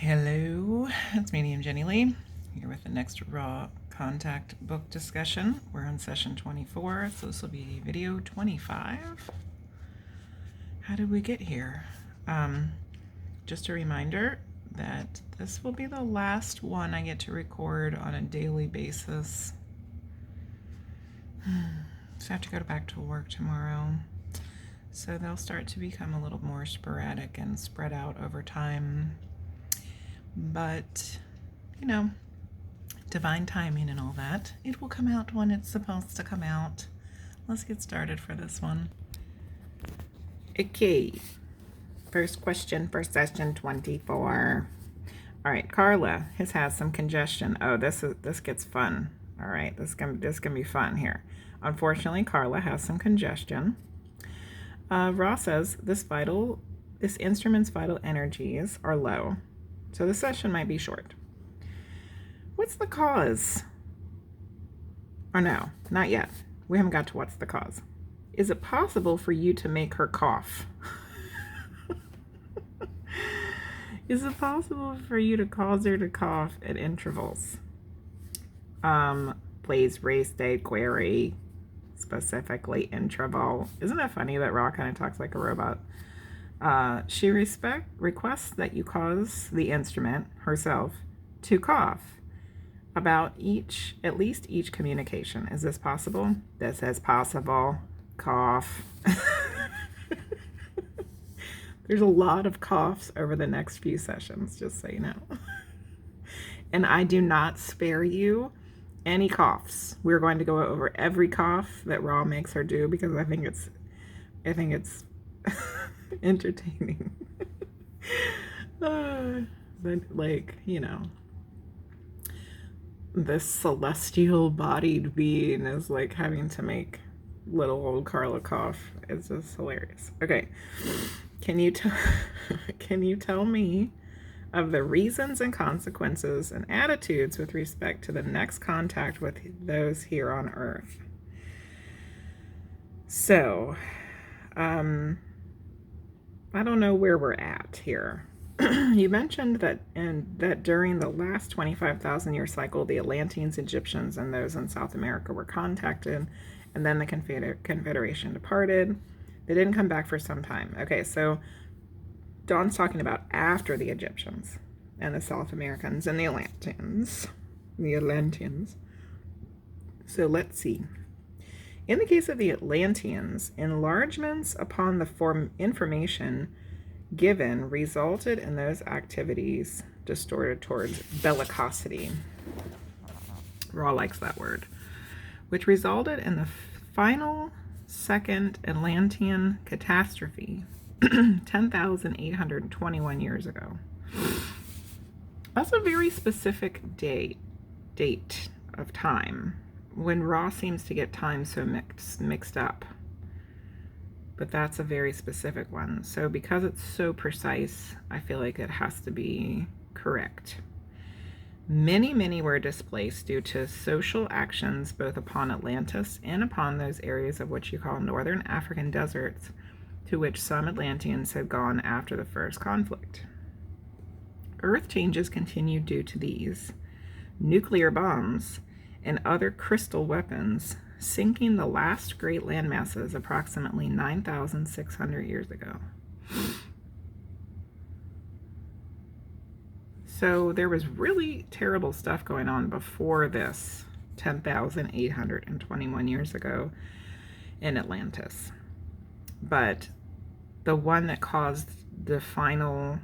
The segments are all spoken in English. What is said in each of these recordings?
Hello, it's Medium Jenny Lee here with the next Raw Contact book discussion. We're on session 24, so this will be video 25. How did we get here? Just a reminder that this will be the last one I get to record on a daily basis. So I have to go back to work tomorrow. So they'll start to become a little more sporadic and spread out over time. But, you know, divine timing and all that. It will come out when it's supposed to come out. Let's get started for this one. Okay. First question for session 24. All right, Carla has some congestion. Oh, this gets fun. All right, this can be fun here. Unfortunately, Carla has some congestion. Ra says this instrument's vital energies are low, so the session might be short. What's the cause? Or no, not yet. We haven't got to what's the cause. Is it possible for you to make her cough? Is it possible for you to cause her to cough at intervals? Please restate query, specifically interval. Isn't that funny that Ra kind of talks like a robot? She requests that you cause the instrument herself to cough about at least each communication. Is this possible? This is possible. Cough. There's a lot of coughs over the next few sessions, just so you know. And I do not spare you any coughs. We're going to go over every cough that Ra makes her do because I think it's entertaining. But like, you know, this celestial bodied being is like having to make little old Carla cough. It's just hilarious. Okay. Can you tell me of the reasons and consequences and attitudes with respect to the next contact with those here on Earth? So, I don't know where we're at here. You mentioned that during the last 25,000 year cycle, the Atlanteans, Egyptians, and those in South America were contacted, and then the Confederation departed. They didn't come back for some time. Okay, so Dawn's talking about after the Egyptians and the South Americans and the Atlanteans. So let's see. In the case of the Atlanteans, enlargements upon the information given resulted in those activities distorted towards bellicosity. Ra likes that word, which resulted in the final second Atlantean catastrophe 10,821 years ago. That's a very specific date of time when Ra seems to get time so mixed up. But that's a very specific one. So because it's so precise, I feel like it has to be correct. Many were displaced due to social actions both upon Atlantis and upon those areas of what you call northern African deserts, to which some Atlanteans had gone after the first conflict. Earth changes continued due to these nuclear bombs and other crystal weapons sinking the last great landmasses approximately 9,600 years ago. So there was really terrible stuff going on before this 10,821 years ago in Atlantis. But the one that caused the final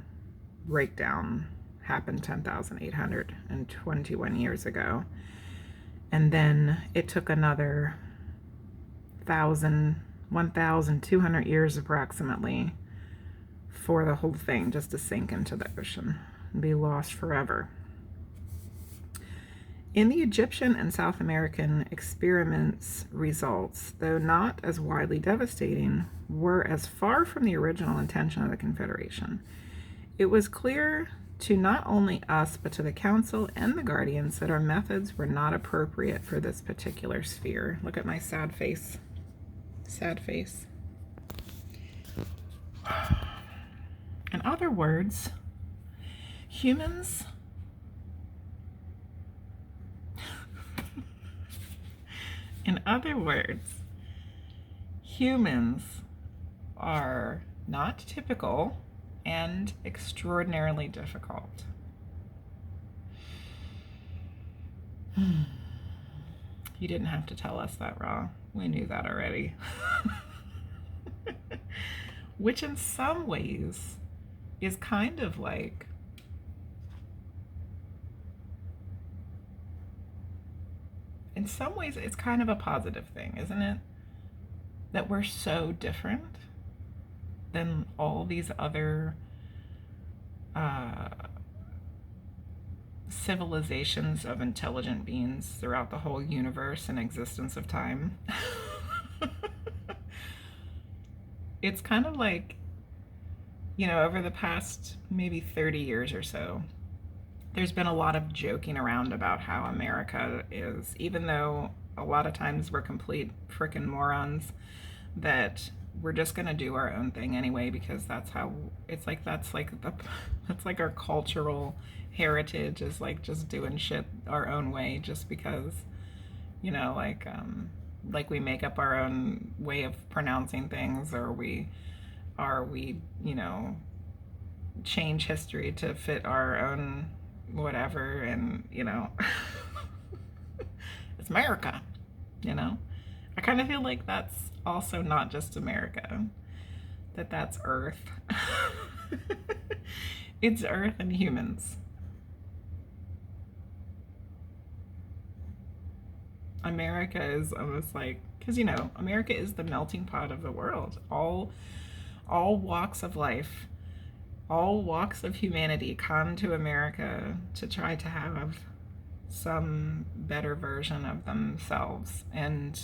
breakdown happened 10,821 years ago. And then it took another 1,200 years approximately for the whole thing just to sink into the ocean and be lost forever. In the Egyptian and South American experiments, results, though not as widely devastating, were as far from the original intention of the Confederation. It was clear to not only us, but to the Council and the Guardians that our methods were not appropriate for this particular sphere. Look at my sad face. Sad face. In other words, Humans, in other words, humans are not typical and extraordinarily difficult. You didn't have to tell us that, Ra. We knew that already. Which in some ways is kind of like it's kind of a positive thing, isn't it? That we're so different than all these other civilizations of intelligent beings throughout the whole universe and existence of time. It's kind of like, over the past maybe 30 years or so, there's been a lot of joking around about how America is, even though a lot of times we're complete frickin' morons, that we're just gonna do our own thing anyway, because that's how it's like. That's like our cultural heritage, is like just doing shit our own way, just because, like we make up our own way of pronouncing things, or we change history to fit our own whatever, and it's America. I kind of feel like that's also not just America, that's Earth. It's Earth and humans. America is almost like, because America is the melting pot of the world. All walks of life, all walks of humanity come to America to try to have some better version of themselves, and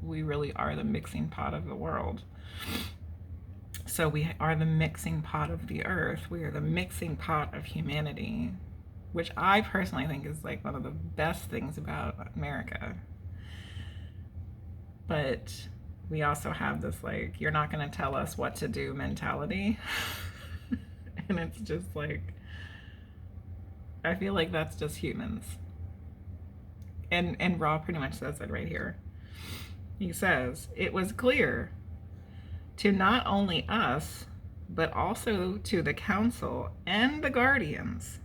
we really are the mixing pot of the world. So we are the mixing pot of the earth. We are the mixing pot of humanity, which I personally think is like one of the best things about America. But we also have this like, you're not going to tell us what to do mentality. And it's just like, I feel like that's just humans. And Ra pretty much says it right here. He says, it was clear to not only us, but also to the council and the guardians,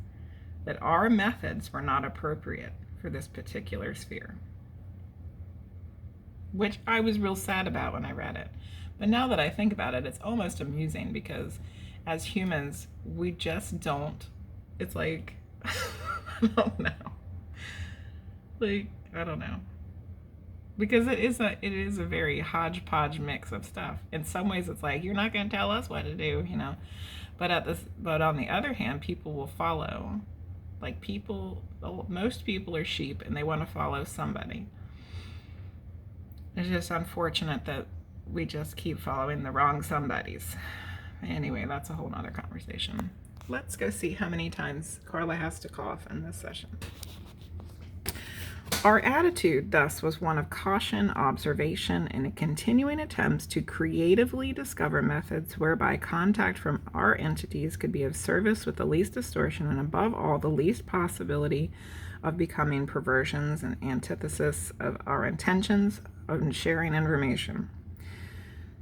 that our methods were not appropriate for this particular sphere. Which I was real sad about when I read it. But now that I think about it, it's almost amusing, because as humans, we just don't, it's like, I don't know. Like, I don't know. Because it is a very hodgepodge mix of stuff. In some ways, it's like, you're not going to tell us what to do, But on the other hand, people will follow. Like, most people are sheep, and they want to follow somebody. It's just unfortunate that we just keep following the wrong somebodies. Anyway, that's a whole nother conversation. Let's go see how many times Carla has to cough in this session. Our attitude, thus, was one of caution, observation, and a continuing attempts to creatively discover methods whereby contact from our entities could be of service with the least distortion and, above all, the least possibility of becoming perversions and antithesis of our intentions of sharing information.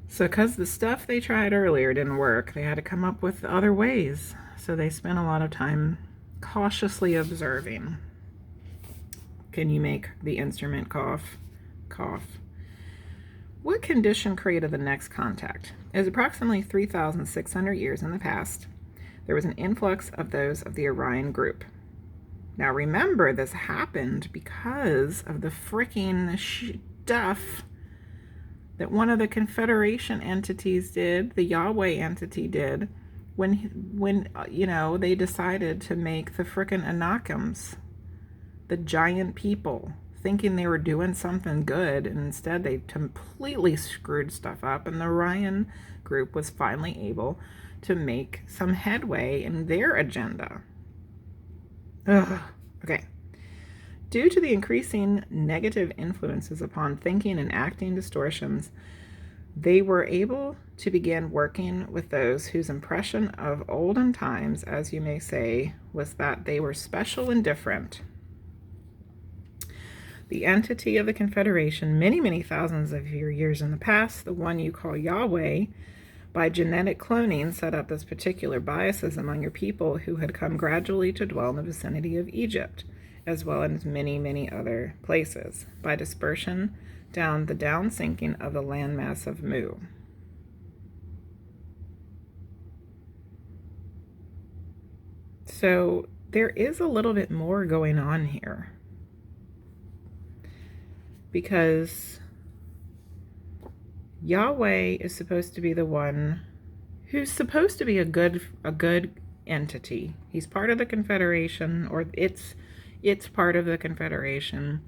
So because the stuff they tried earlier didn't work, they had to come up with other ways. So they spent a lot of time cautiously observing. Can you make the instrument cough? Cough. What condition created the next contact? It was approximately 3,600 years in the past. There was an influx of those of the Orion group. Now remember, this happened because of the freaking stuff that one of the Confederation entities did, the Yahweh entity did, when they decided to make the frickin' Anakims, the giant people, thinking they were doing something good, and instead they completely screwed stuff up, and the Orion group was finally able to make some headway in their agenda. Ugh. Okay. Due to the increasing negative influences upon thinking and acting distortions They were able to begin working with those whose impression of olden times, as you may say, was that they were special and different. The entity of the Confederation, many, many thousands of years in the past, the one you call Yahweh, by genetic cloning set up this particular biases among your people who had come gradually to dwell in the vicinity of Egypt, as well as many, many other places, by dispersion down the down sinking of the landmass of Mu. So there is a little bit more going on here, because Yahweh is supposed to be the one who's supposed to be a good entity. He's part of the Confederation, or it's part of the Confederation.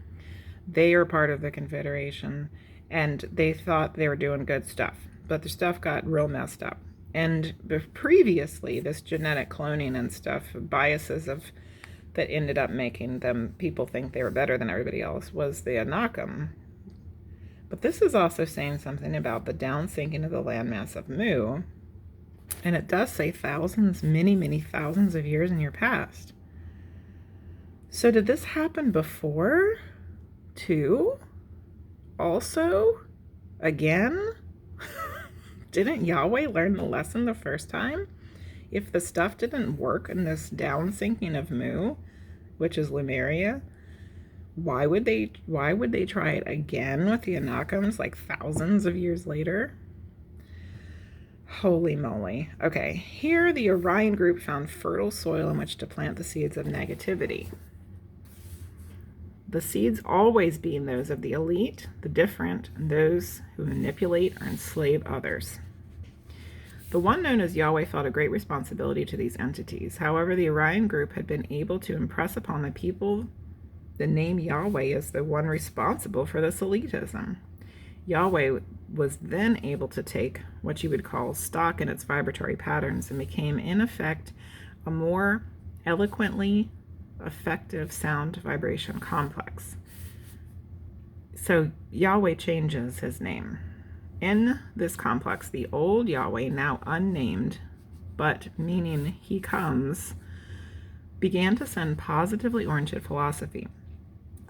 They are part of the Confederation, and they thought they were doing good stuff, but the stuff got real messed up. And previously, this genetic cloning and stuff, biases that ended up making them people think they were better than everybody else, was the Anakim. But this is also saying something about the down sinking of the landmass of Mu, and it does say thousands, many, many thousands of years in your past. So did this happen before, too? Also, again? Didn't Yahweh learn the lesson the first time? If the stuff didn't work in this down sinking of Mu, which is Lemuria, why would they try it again with the Anakims like thousands of years later? Holy moly. Okay, here the Orion group found fertile soil in which to plant the seeds of negativity. The seeds always being those of the elite, the different, and those who manipulate or enslave others. The one known as Yahweh felt a great responsibility to these entities. However, the Orion group had been able to impress upon the people the name Yahweh as the one responsible for this elitism. Yahweh was then able to take what you would call stock in its vibratory patterns and became, in effect, a more eloquently effective sound vibration complex. So Yahweh changes his name. In this complex, the old Yahweh, now unnamed, but meaning he comes, began to send positively oriented philosophy.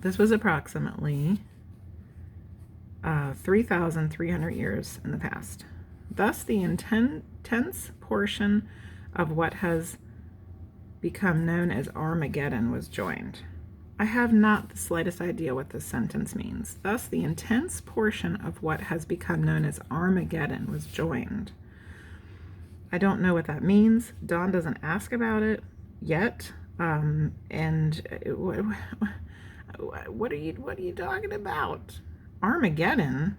This was approximately 3,300 years in the past. Thus, the intense portion of what has become known as Armageddon was joined. I have not the slightest idea what this sentence means. Thus, the intense portion of what has become known as Armageddon was joined. I don't know what that means. Dawn doesn't ask about it yet. What are you talking about? Armageddon?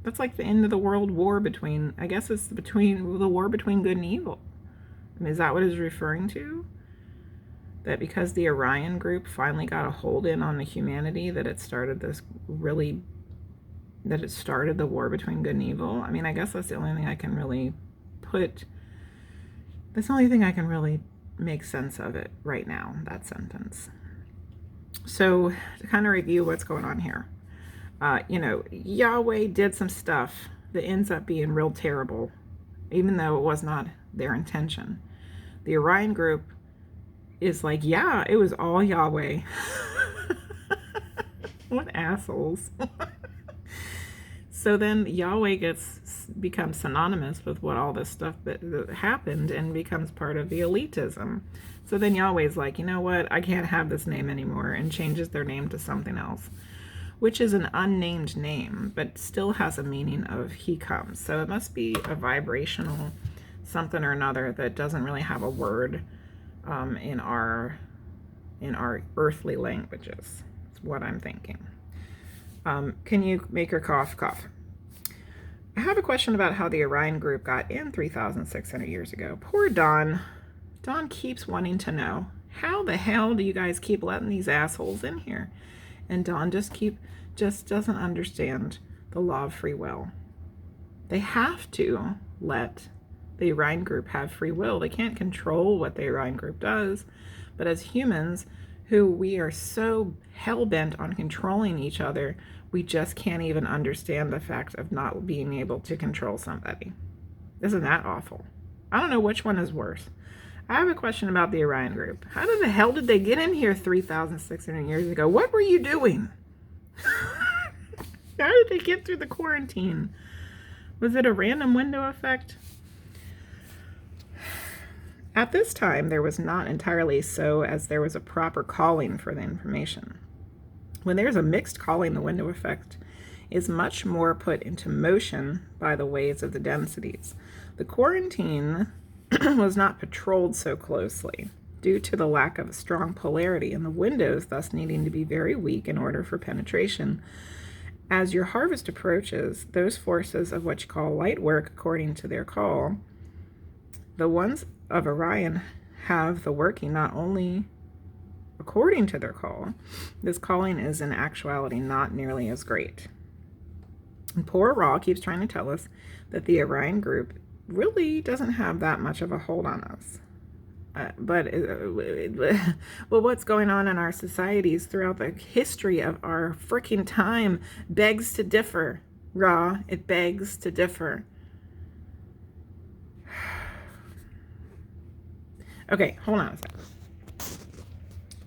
That's like the end of the world war between, I guess it's between the war between good and evil. I mean, is that what it's referring to? That because the Orion group finally got a hold in on the humanity, that it started the war between good and evil? I mean, I guess that's the only thing I can really make sense of it right now, that sentence. So to kind of review what's going on here, Yahweh did some stuff that ends up being real terrible, even though it was not their intention. The Orion group is like, yeah, it was all Yahweh. What assholes. So then Yahweh becomes synonymous with what all this stuff that happened and becomes part of the elitism. So then Yahweh's like, you know what, I can't have this name anymore, and changes their name to something else, which is an unnamed name, but still has a meaning of he comes. So it must be a vibrational something or another that doesn't really have a word in our earthly languages. That's what I'm thinking. Can you make her cough? I have a question about how the Orion group got in 3,600 years ago. Poor Dawn. Dawn keeps wanting to know, how the hell do you guys keep letting these assholes in here? And Dawn just doesn't understand the law of free will. They have to let the Orion group have free will. They can't control what the Orion group does, but as humans who we are so hell-bent on controlling each other, we just can't even understand the fact of not being able to control somebody. Isn't that awful? I don't know which one is worse. I have a question about the Orion group. How the hell did they get in here 3,600 years ago? What were you doing? How did they get through the quarantine? Was it a random window effect? At this time, there was not entirely so, as there was a proper calling for the information. When there's a mixed calling, the window effect is much more put into motion by the waves of the densities. The quarantine was not patrolled so closely due to the lack of a strong polarity, and the windows thus needing to be very weak in order for penetration. As your harvest approaches, those forces of what you call light work according to their call, the ones of Orion have the working not only according to their call, this calling is in actuality not nearly as great. And poor Ra keeps trying to tell us that the Orion group really doesn't have that much of a hold on us. But what's going on in our societies throughout the history of our freaking time begs to differ, Ra. It begs to differ. Okay, hold on a second.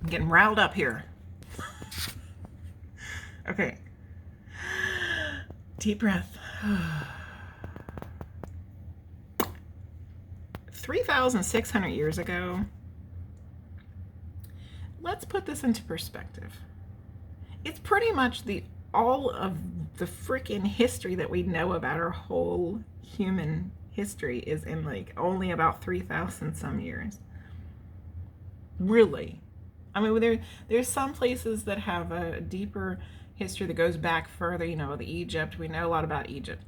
I'm getting riled up here. Okay. Deep breath. 3,600 years ago, let's put this into perspective. It's pretty much all of the freaking history that we know about our whole human history is in like only about 3,000 some years. Really. I mean, there's some places that have a deeper history that goes back further, Egypt. We know a lot about Egypt.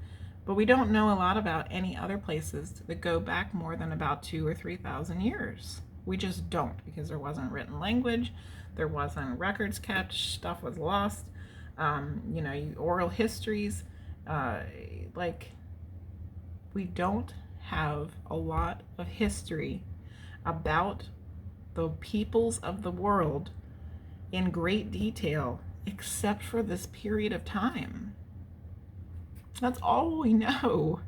But we don't know a lot about any other places that go back more than about 2,000 or 3,000 years. We just don't, because there wasn't written language, there wasn't records kept, stuff was lost, oral histories. We don't have a lot of history about the peoples of the world in great detail, except for this period of time. That's all we know.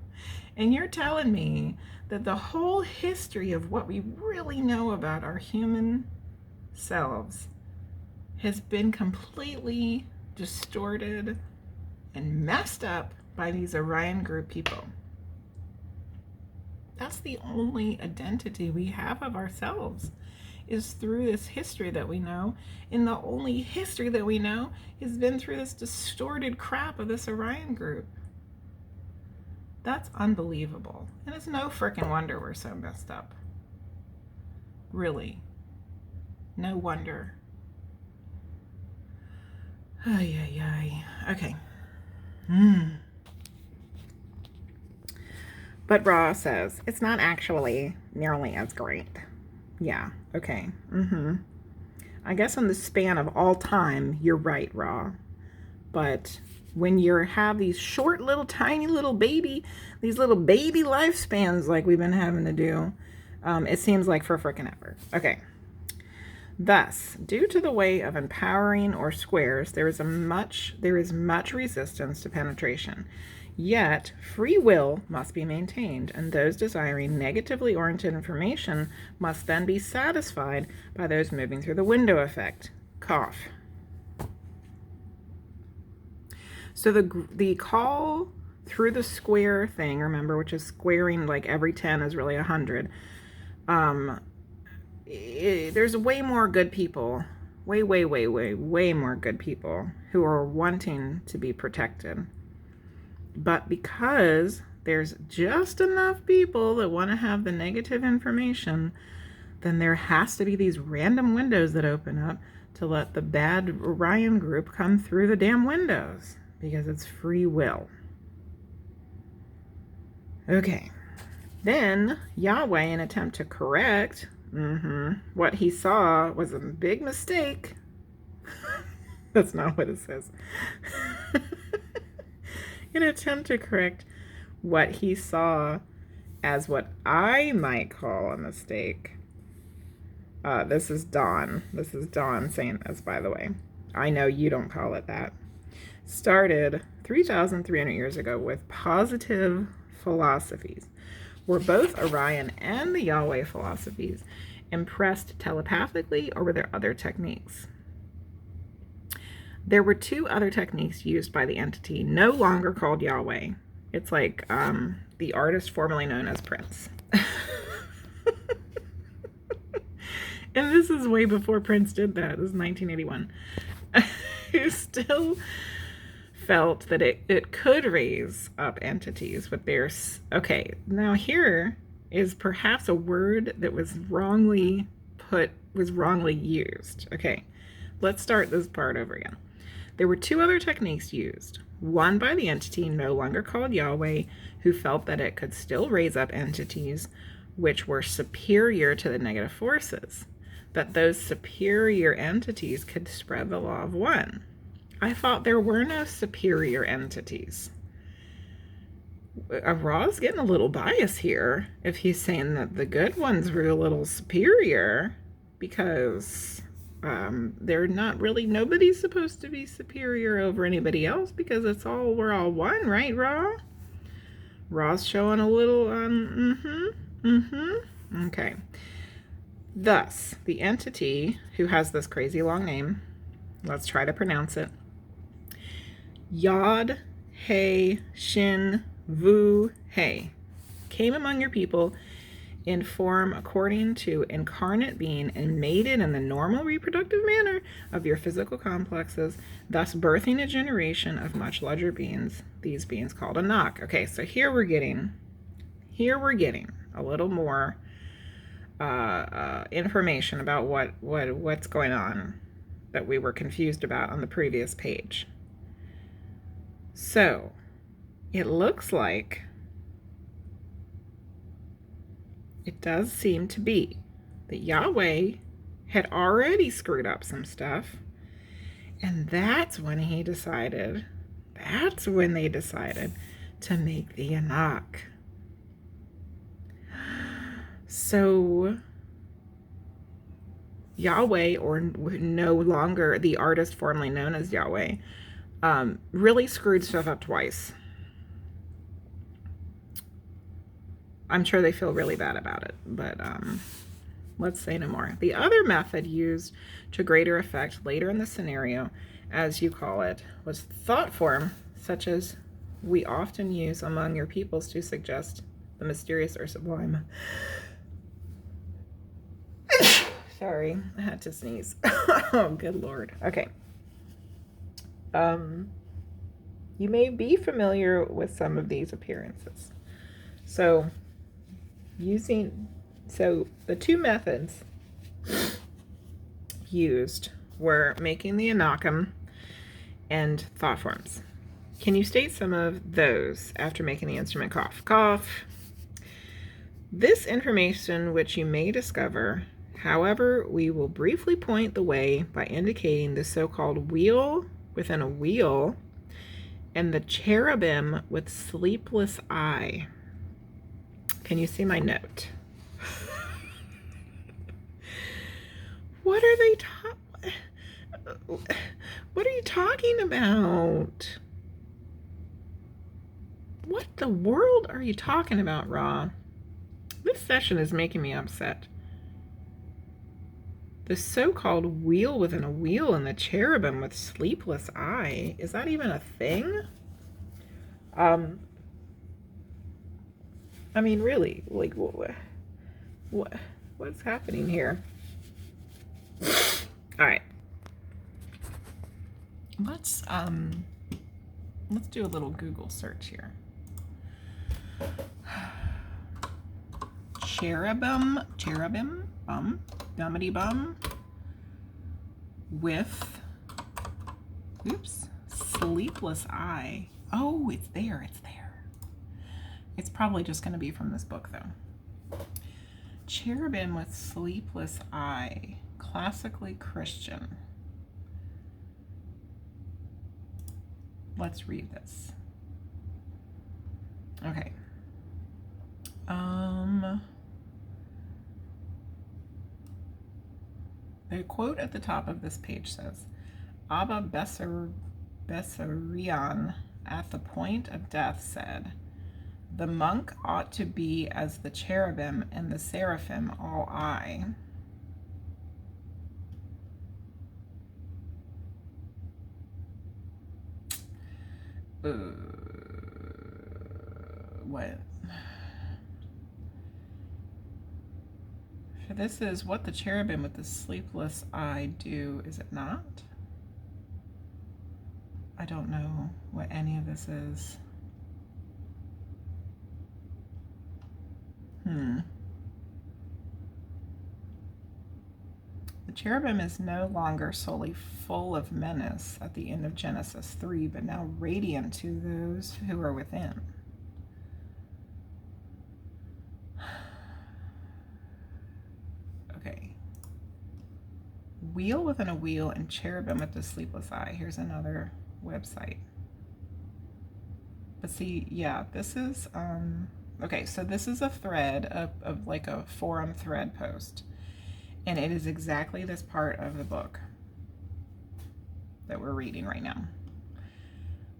And you're telling me that the whole history of what we really know about our human selves has been completely distorted and messed up by these Orion group people. That's the only identity we have of ourselves, is through this history that we know. And the only history that we know has been through this distorted crap of this Orion group. That's unbelievable. And it's no frickin' wonder we're so messed up. Really. No wonder. Ay, ay, ay. Okay. But Ra says, it's not actually nearly as great. Yeah, okay. I guess in the span of all time, you're right, Ra. But when you have these short little tiny little baby lifespans like we've been having to do, it seems like for frickin' ever. Okay. Thus, due to the way of empowering or squares, there is much resistance to penetration. Yet, free will must be maintained, and those desiring negatively oriented information must then be satisfied by those moving through the window effect. Cough. So the call through the square thing, remember, which is squaring, like every 10 is really 100. There's way more good people, way more good people who are wanting to be protected. But because there's just enough people that want to have the negative information, then there has to be these random windows that open up to let the bad Orion group come through the damn windows. Because it's free will. Okay. Then Yahweh, in an attempt to correct what he saw was a big mistake. That's not what it says. In an attempt to correct what he saw as what I might call a mistake, This is Dawn. This is Dawn saying this, by the way. I know you don't call it that. Started 3,300 years ago with positive philosophies, were both Orion and the Yahweh philosophies impressed telepathically, or were there other techniques? There were two other techniques used by the entity, no longer called Yahweh. It's like the artist formerly known as Prince. And this is way before Prince did that. This is 1981. Who still felt that it could raise up entities with their... Okay, now here is perhaps a word that was wrongly used. Okay, let's start this part over again. There were two other techniques used. One by the entity no longer called Yahweh, who felt that it could still raise up entities which were superior to the negative forces, that those superior entities could spread the law of one. I thought there were no superior entities. Ra's getting a little biased here if he's saying that the good ones were a little superior, because they're not really, nobody's supposed to be superior over anybody else, because we're all one, right, Ra? Ra's showing a little, okay. Thus, the entity who has this crazy long name, let's try to pronounce it, Yod He Shin Vu He, came among your people in form according to incarnate being and mated in the normal reproductive manner of your physical complexes, thus birthing a generation of much larger beings, these beings called Anak. Okay, so here we're getting a little more information about what's going on that we were confused about on the previous page. So it looks like it does seem to be that Yahweh had already screwed up some stuff, and that's when they decided to make the Anak. So Yahweh, or no longer the artist formerly known as Yahweh, really screwed stuff up twice. I'm sure they feel really bad about it, but let's say no more. The other method used to greater effect later in the scenario, as you call it, was thought form, such as we often use among your peoples to suggest the mysterious or sublime. Sorry, I had to sneeze. Oh, good Lord. Okay. You may be familiar with some of these appearances. So the two methods used were making the Anakim and thought forms. Can you state some of those after making the instrument cough? Cough. This information which you may discover, however, we will briefly point the way by indicating the so-called wheel within a wheel and the cherubim with sleepless eye. Can you see my note? What are you talking about? What the world are you talking about, Ra? This session is making me upset. The so-called wheel within a wheel and the cherubim with sleepless eye. Is that even a thing? I mean, really, like, what's happening here? All right. Let's do a little Google search here. Cherubim, dummity bum, with, sleepless eye. Oh, it's there. It's probably just going to be from this book, though. Cherubim with sleepless eye, classically Christian. Let's read this. Okay. The quote at the top of this page says, Abba Bessarion, at the point of death, said, "The monk ought to be as the cherubim and the seraphim all eye." What? For this is what the cherubim with the sleepless eye do, is it not? I don't know what any of this is. The cherubim is no longer solely full of menace at the end of Genesis 3, but now radiant to those who are within. Okay. Wheel within a wheel and cherubim with the sleepless eye. Here's another website. But see, yeah, this is, okay, so this is a thread of like a forum thread post. And it is exactly this part of the book that we're reading right now.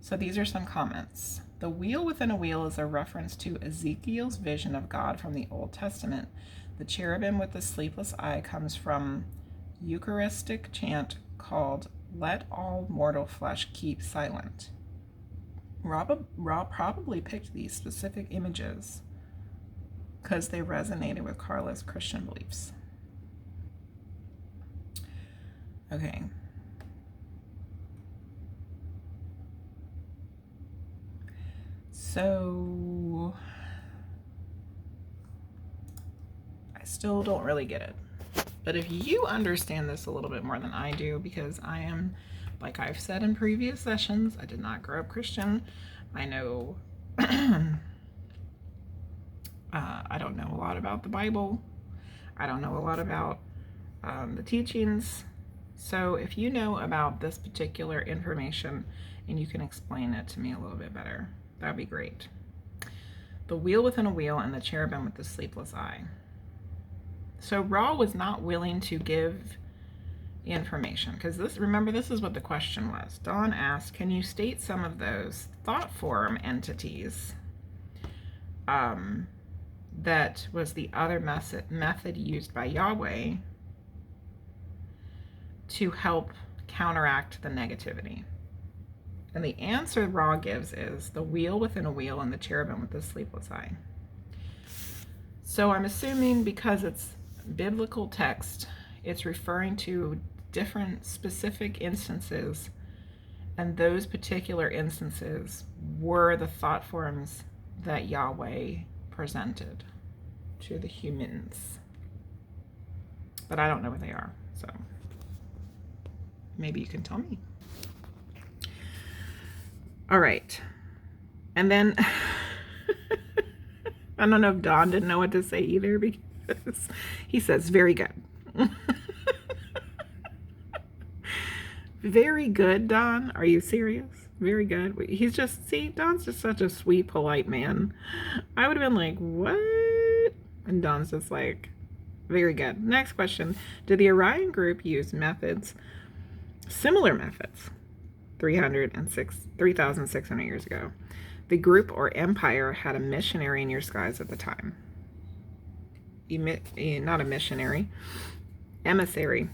So these are some comments. The wheel within a wheel is a reference to Ezekiel's vision of God from the Old Testament. The cherubim with the sleepless eye comes from Eucharistic chant called "Let all mortal flesh keep silent." Rob probably picked these specific images because they resonated with Carla's Christian beliefs. Okay. So I still don't really get it. But if you understand this a little bit more than I do, because I am, like I've said in previous sessions, I did not grow up Christian. I know, I don't know a lot about the Bible. I don't know a lot about the teachings. So if you know about this particular information and you can explain it to me a little bit better, that'd be great. The wheel within a wheel and the cherubim with the sleepless eye. So Ra was not willing to give the information because remember, this is what the question was. Dawn asked, can you state some of those thought form entities that was the other method used by Yahweh to help counteract the negativity? And the answer Ra gives is the wheel within a wheel and the cherubim with the sleepless eye. So I'm assuming because it's biblical text, it's referring to different specific instances, and those particular instances were the thought forms that Yahweh presented to the humans. But I don't know what they are, so maybe you can tell me. All right. And then I don't know if Don didn't know what to say either, because he says, very good. Very good, Don. Are you serious? Very good. He's just, see, Don's just such a sweet, polite man. I would have been like, what? And Don's just like, very good. Next question. Did the Orion group use similar methods, 3,600 years ago? The group or empire had a missionary in your skies at the time. Not a missionary. Emissary.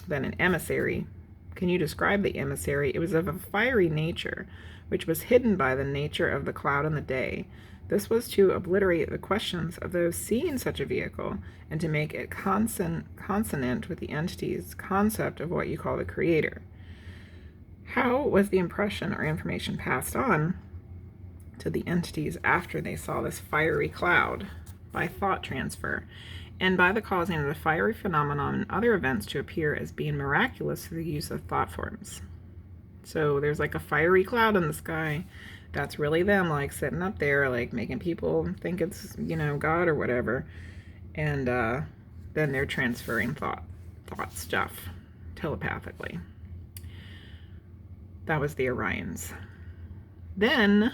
Then an emissary. Can you describe the emissary? It was of a fiery nature, which was hidden by the nature of the cloud in the day. This was to obliterate the questions of those seeing such a vehicle and to make it consonant with the entity's concept of what you call the creator. How was the impression or information passed on to the entities after they saw this fiery cloud? By thought transfer, and by the causing of the fiery phenomenon and other events to appear as being miraculous through the use of thought forms. So there's like a fiery cloud in the sky. That's really them, like sitting up there, like making people think it's, God or whatever. And then they're transferring thought stuff telepathically. That was the Orions. Then,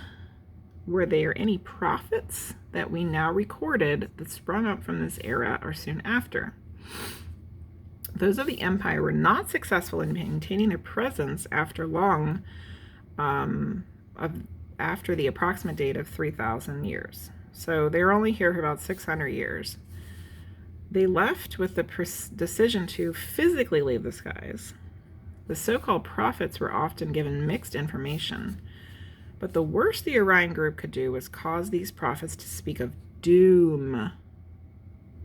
were there any prophets that we now recorded that sprung up from this era or soon after? those of the empire were not successful in maintaining their presence after long, after the approximate date of 3,000 years. So they were only here for about 600 years. They left with the decision to physically leave the skies. The so-called prophets were often given mixed information, but the worst the Orion group could do was cause these prophets to speak of doom,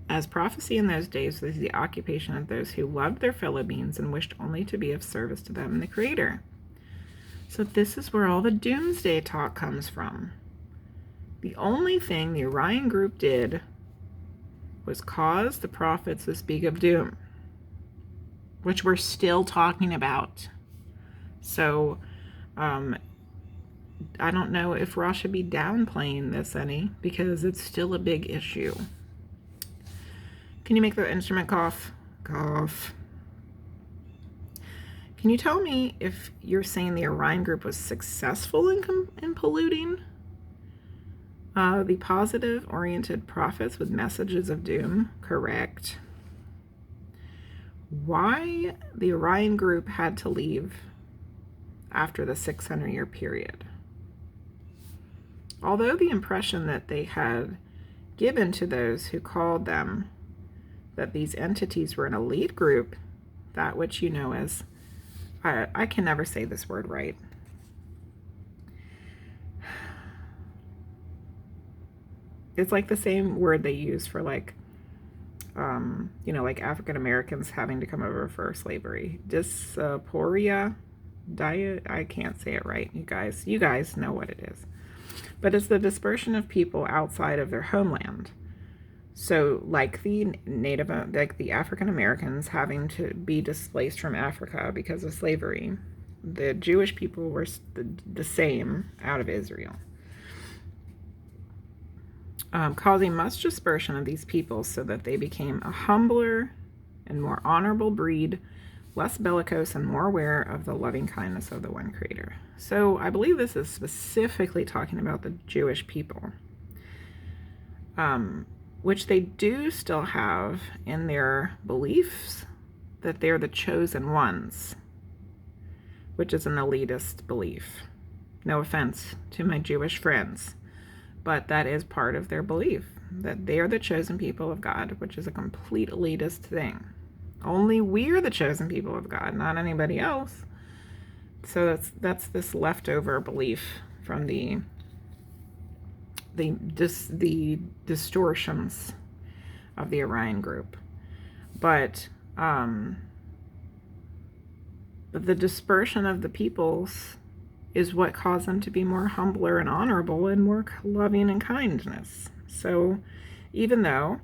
as prophecy in those days was the occupation of those who loved their fellow beings and wished only to be of service to them and the Creator. So this is where all the doomsday talk comes from. The only thing the Orion group did was cause the prophets to speak of doom, which we're still talking about. So I don't know if Ra should be downplaying this any, because it's still a big issue. Can you make the instrument cough? Cough. Can you tell me if you're saying the Orion group was successful in polluting the positive-oriented prophets with messages of doom? Correct. Why the Orion group had to leave after the 600-year period? Although the impression that they had given to those who called them that these entities were an elite group, that which you know as, I can never say this word right. It's like the same word they use for like, like African Americans having to come over for slavery. Dysphoria, I can't say it right, you guys. You guys know what it is. But it's the dispersion of people outside of their homeland. So like the African Americans having to be displaced from Africa because of slavery, the Jewish people were the same out of Israel. Causing much dispersion of these people so that they became a humbler and more honorable breed, less bellicose and more aware of the loving kindness of the one Creator. So I believe this is specifically talking about the Jewish people, which they do still have in their beliefs that they're the chosen ones, which is an elitist belief. No offense to my Jewish friends, but that is part of their belief, that they are the chosen people of God, which is a complete elitist thing. Only we're the chosen people of God, not anybody else. So that's this leftover belief from the distortions of the Orion group. But the dispersion of the peoples is what caused them to be more humbler and honorable and more loving and kindness. So even though,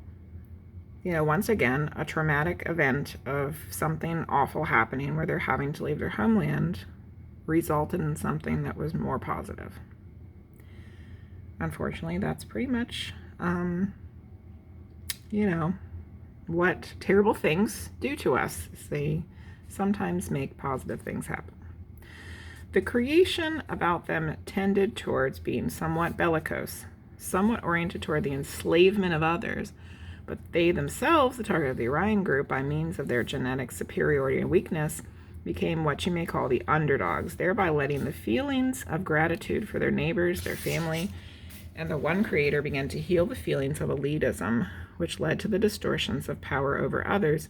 once again, a traumatic event of something awful happening where they're having to leave their homeland resulted in something that was more positive. Unfortunately, that's pretty much, what terrible things do to us. They sometimes make positive things happen. The creation about them tended towards being somewhat bellicose, somewhat oriented toward the enslavement of others, but they themselves, the target of the Orion group, by means of their genetic superiority and weakness, became what you may call the underdogs, thereby letting the feelings of gratitude for their neighbors, their family, and the one Creator began to heal the feelings of elitism, which led to the distortions of power over others,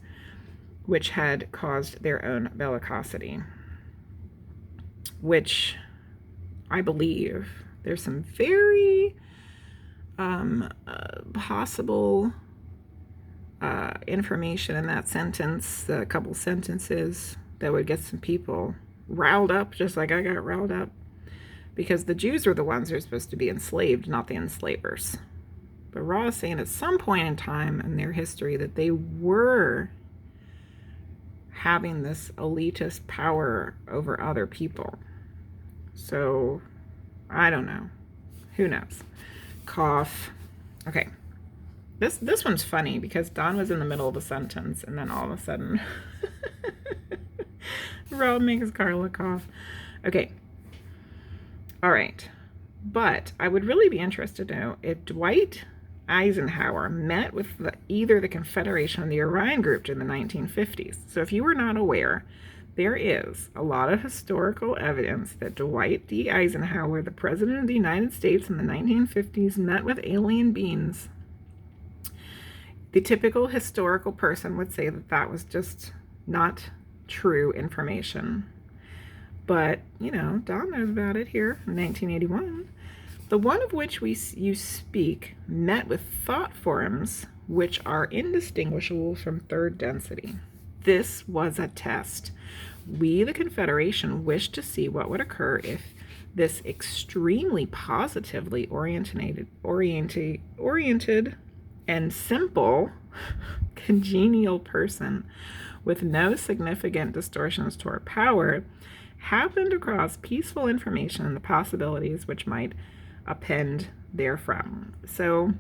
which had caused their own bellicosity. Which I believe there's some very possible information in that sentence, a couple sentences that would get some people riled up, just like I got riled up. Because the Jews were the ones who are supposed to be enslaved, not the enslavers. But Ra is saying at some point in time in their history that they were having this elitist power over other people. So, I don't know. Who knows? Cough. Okay. This one's funny because Don was in the middle of a sentence and then all of a sudden Ra makes Carla cough. Okay. All right. But I would really be interested to know if Dwight Eisenhower met with either the Confederation or the Orion Group in the 1950s. So if you were not aware, there is a lot of historical evidence that Dwight D. Eisenhower, the President of the United States in the 1950s, met with alien beings. The typical historical person would say that that was just not true information. But, Don knows about it here in 1981. The one of which you speak met with thought forms which are indistinguishable from third density. This was a test. We, the Confederation, wished to see what would occur if this extremely positively oriented and simple, congenial person with no significant distortions toward power happened across peaceful information and the possibilities which might append therefrom. So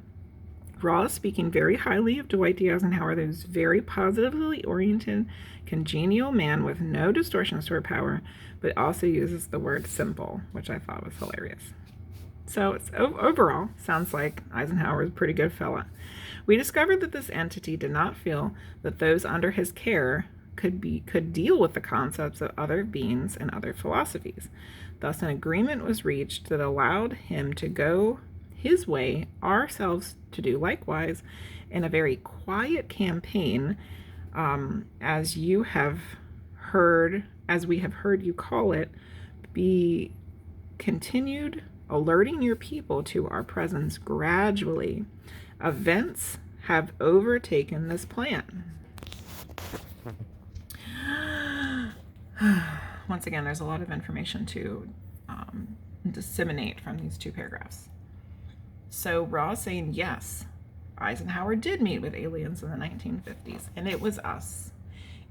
Ross, speaking very highly of Dwight D. Eisenhower, this very positively oriented, congenial man with no distortions toward power, but also uses the word simple, which I thought was hilarious. So it's overall sounds like Eisenhower is a pretty good fella. We discovered that this entity did not feel that those under his care could deal with the concepts of other beings and other philosophies. Thus, an agreement was reached that allowed him to go his way, ourselves to do likewise, in a very quiet campaign, as we have heard you call it, be continued alerting your people to our presence gradually. Events have overtaken this plan. Once again, there's a lot of information to disseminate from these two paragraphs. So Ross saying, yes, Eisenhower did meet with aliens in the 1950s, and it was us,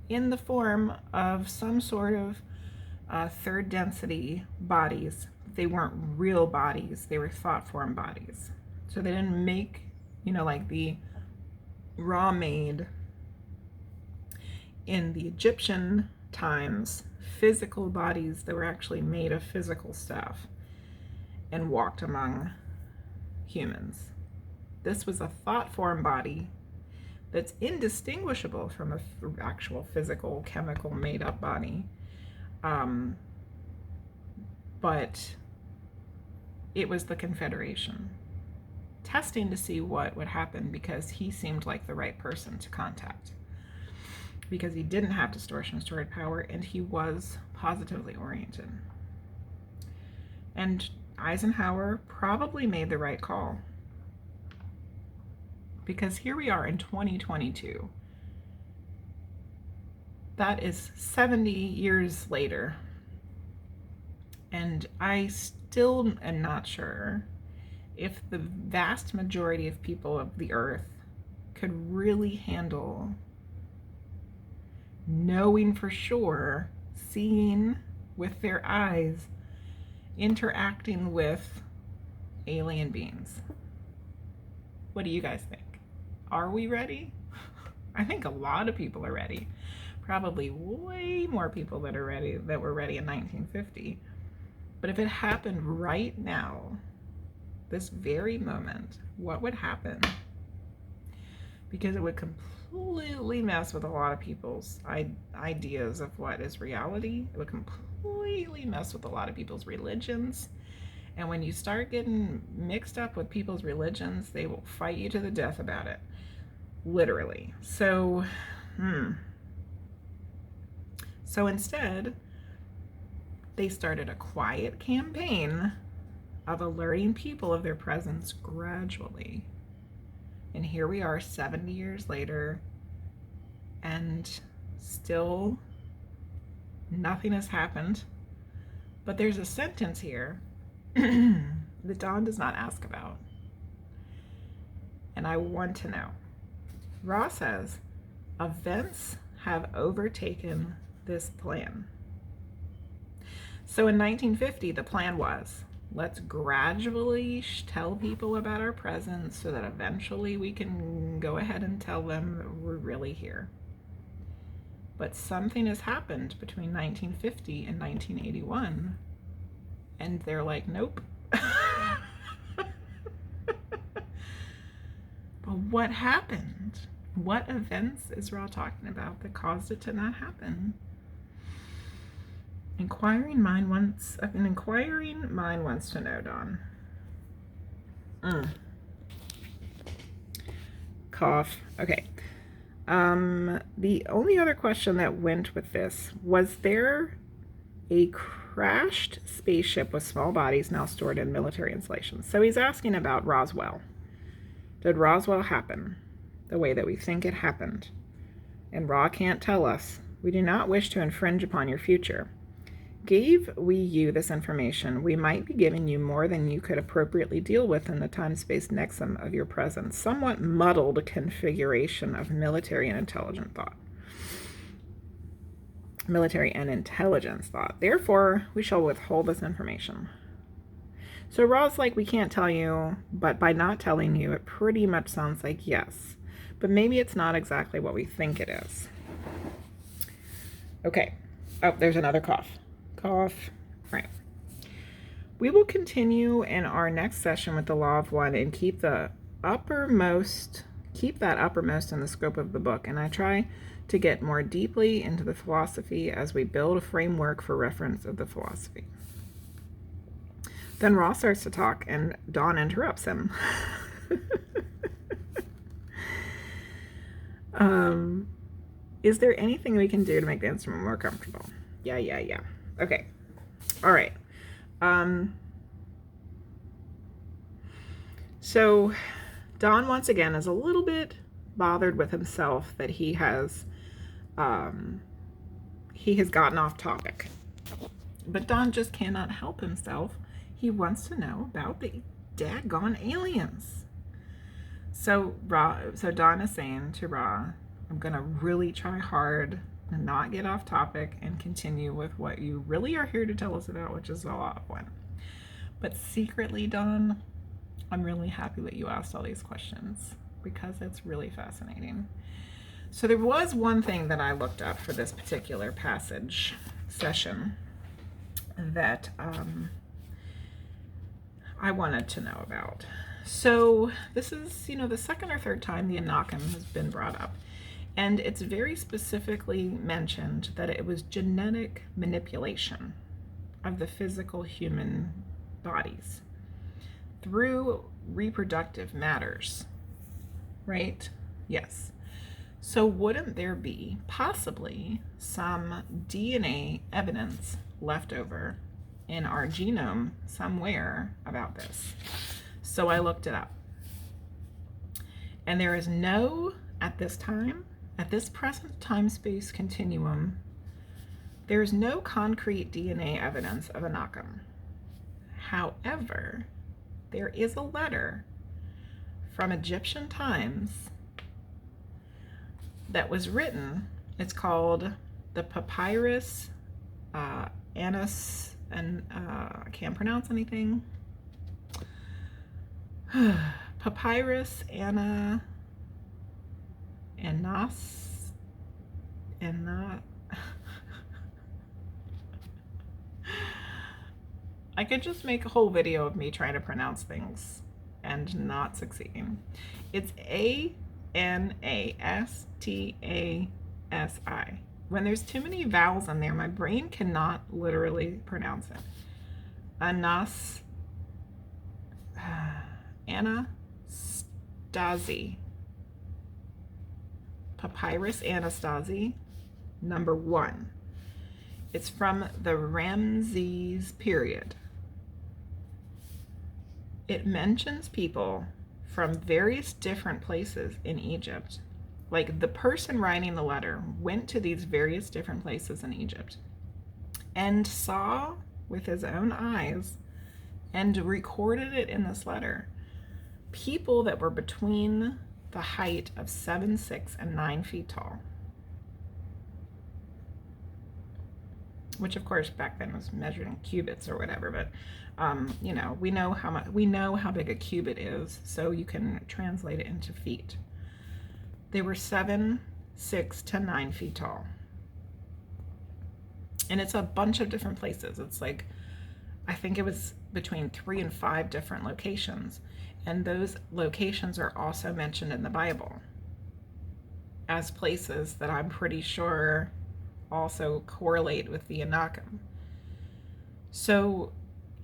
in the form of some sort of third density bodies. They weren't real bodies, they were thought form bodies. So they didn't make, like the raw made in the Egyptian times, physical bodies that were actually made of physical stuff and walked among humans. This was a thought form body that's indistinguishable from an actual physical, chemical, made up body. But it was the Confederation testing to see what would happen, because he seemed like the right person to contact, because he didn't have distortions toward power and he was positively oriented. And Eisenhower probably made the right call, because here we are in 2022. That is 70 years later. And I still am not sure if the vast majority of people of the earth could really handle knowing for sure, seeing with their eyes, interacting with alien beings. What do you guys think? Are we ready? I think a lot of people are ready. Probably way more people that were ready in 1950. But if it happened right now, this very moment, what would happen? Because it would completely mess with a lot of people's ideas of what is reality. It would completely mess with a lot of people's religions. And when you start getting mixed up with people's religions, they will fight you to the death about it. Literally. So instead, they started a quiet campaign of alerting people of their presence gradually. And here we are 70 years later, and still nothing has happened. But there's a sentence here that Dawn does not ask about. And I want to know. Ross says, events have overtaken this plan. So in 1950, the plan was, let's gradually tell people about our presence so that eventually we can go ahead and tell them that we're really here. But something has happened between 1950 and 1981, and they're like, nope. what happened? What events is Ra talking about that caused it to not happen? An inquiring mind wants to know, Dawn. Cough. Okay. The only other question that went with this, was there a crashed spaceship with small bodies now stored in military installations? So he's asking about Roswell. Did Roswell happen the way that we think it happened? And Ra can't tell us. We do not wish to infringe upon your future. Gave we you this information, we might be giving you more than you could appropriately deal with in the time-space nexum of your present, somewhat muddled configuration of military and intelligent thought. Military and intelligence thought. Therefore, we shall withhold this information. So Ra's like, we can't tell you, but by not telling you, it pretty much sounds like yes. But maybe it's not exactly what we think it is. Okay. Oh, there's another cough. Cough. Right. We will continue in our next session with the Law of One and keep that uppermost in the scope of the book. And I try to get more deeply into the philosophy as we build a framework for reference of the philosophy. Then Ross starts to talk and Dawn interrupts him. Is there anything we can do to make the instrument more comfortable? Yeah. Okay. All right. So Dawn once again is a little bit bothered with himself that he has gotten off topic. But Dawn just cannot help himself. He wants to know about the daggone aliens. So Dawn is saying to Ra, I'm going to really try hard and not get off topic and continue with what you really are here to tell us about, which is the Law of One. But secretly, Dawn, I'm really happy that you asked all these questions because it's really fascinating. So there was one thing that I looked up for this particular passage session that I wanted to know about. So this is, the second or third time the Anakim has been brought up. And it's very specifically mentioned that it was genetic manipulation of the physical human bodies through reproductive matters, right? Yes. So wouldn't there be possibly some DNA evidence left over in our genome somewhere about this? So I looked it up. And there is no, at this present time-space continuum, there's no concrete DNA evidence of Anakim. However, there is a letter from Egyptian times that was written. It's called the Papyrus Anas, and I can't pronounce anything. Papyrus Anas. I could just make a whole video of me trying to pronounce things and not succeeding. It's Anastasi. When there's too many vowels in there, my brain cannot literally pronounce it. Anastasi. Papyrus Anastasi, number 1. It's from the Ramses period. It mentions people from various different places in Egypt. Like, the person writing the letter went to these various different places in Egypt and saw with his own eyes and recorded it in this letter people that were between the height of 7, 6, and 9 feet tall. Which of course back then was measured in cubits or whatever, but we know how big a cubit is, so you can translate it into feet. They were 7, 6 to 9 feet tall. And it's a bunch of different places. It's like, I think it was between 3 and 5 different locations. And those locations are also mentioned in the Bible as places that I'm pretty sure also correlate with the Anakim. So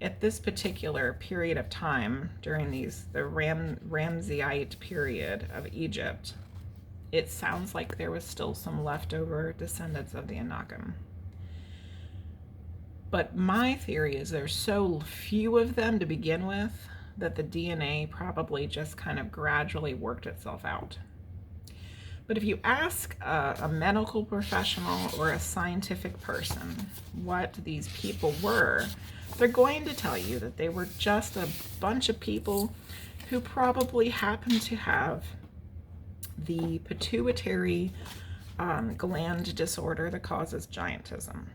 at this particular period of time during the Ramseyite period of Egypt, it sounds like there was still some leftover descendants of the Anakim. But my theory is there's so few of them to begin with that the DNA probably just kind of gradually worked itself out. But if you ask a medical professional or a scientific person what these people were, they're going to tell you that they were just a bunch of people who probably happened to have the pituitary gland disorder that causes giantism,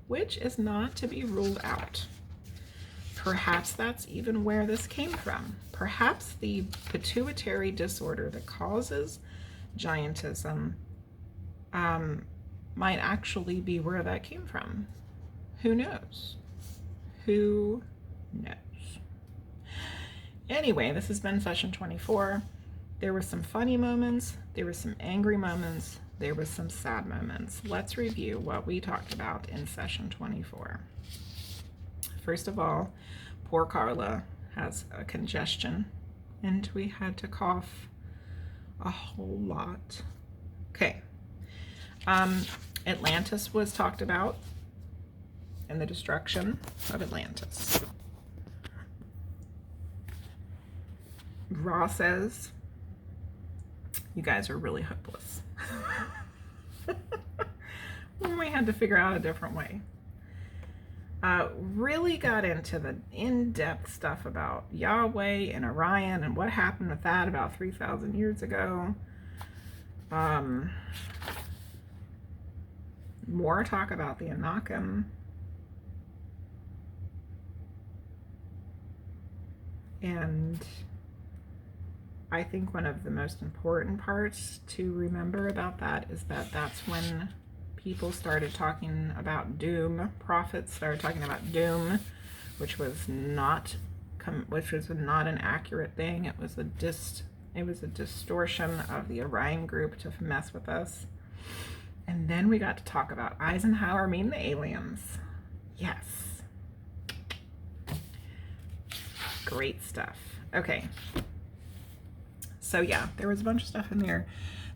which is not to be ruled out. Perhaps that's even where this came from. Perhaps the pituitary disorder that causes giantism might actually be where that came from. Who knows? Who knows? Anyway, this has been session 24. There were some funny moments, there were some angry moments, there were some sad moments. Let's review what we talked about in session 24. First of all, poor Carla has a congestion and we had to cough a whole lot. Okay. Atlantis was talked about and the destruction of Atlantis. Ra says, you guys are really hopeless. We had to figure out a different way. Really got into the in-depth stuff about Yahweh and Orion and what happened with that about 3,000 years ago. More talk about the Anakim. And I think one of the most important parts to remember about that is that that's when people started talking about doom. Prophets started talking about doom, which was not an accurate thing. It was a distortion of the Orion group to mess with us. And then we got to talk about Eisenhower meeting the aliens. Yes. Great stuff. Okay. So yeah, there was a bunch of stuff in there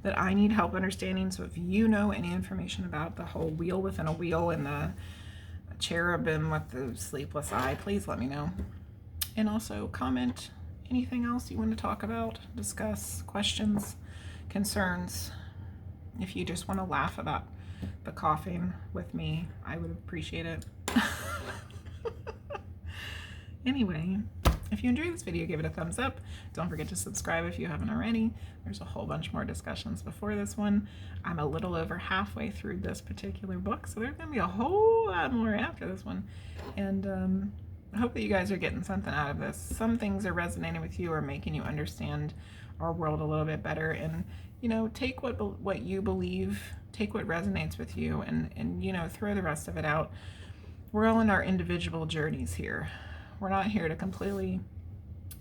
that I need help understanding. So if you know any information about the whole wheel within a wheel and the cherubim with the sleepless eye, please let me know. And also comment anything else you want to talk about, discuss, questions, concerns. If you just want to laugh about the coughing with me, I would appreciate it. Anyway, if you enjoyed this video, give it a thumbs up. Don't forget to subscribe if you haven't already. There's a whole bunch more discussions before this one. I'm a little over halfway through this particular book, so there's going to be a whole lot more after this one. And I hope that you guys are getting something out of this. Some things are resonating with you or making you understand our world a little bit better. And, you know, take what you believe, take what resonates with you, and you know, throw the rest of it out. We're all in our individual journeys here. We're not here to completely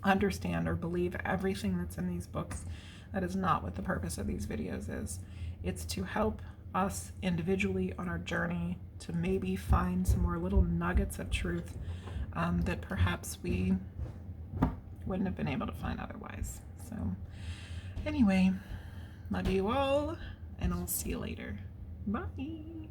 understand or believe everything that's in these books. That is not what the purpose of these videos is. It's to help us individually on our journey to maybe find some more little nuggets of truth that perhaps we wouldn't have been able to find otherwise. So anyway, love you all, and I'll see you later. Bye.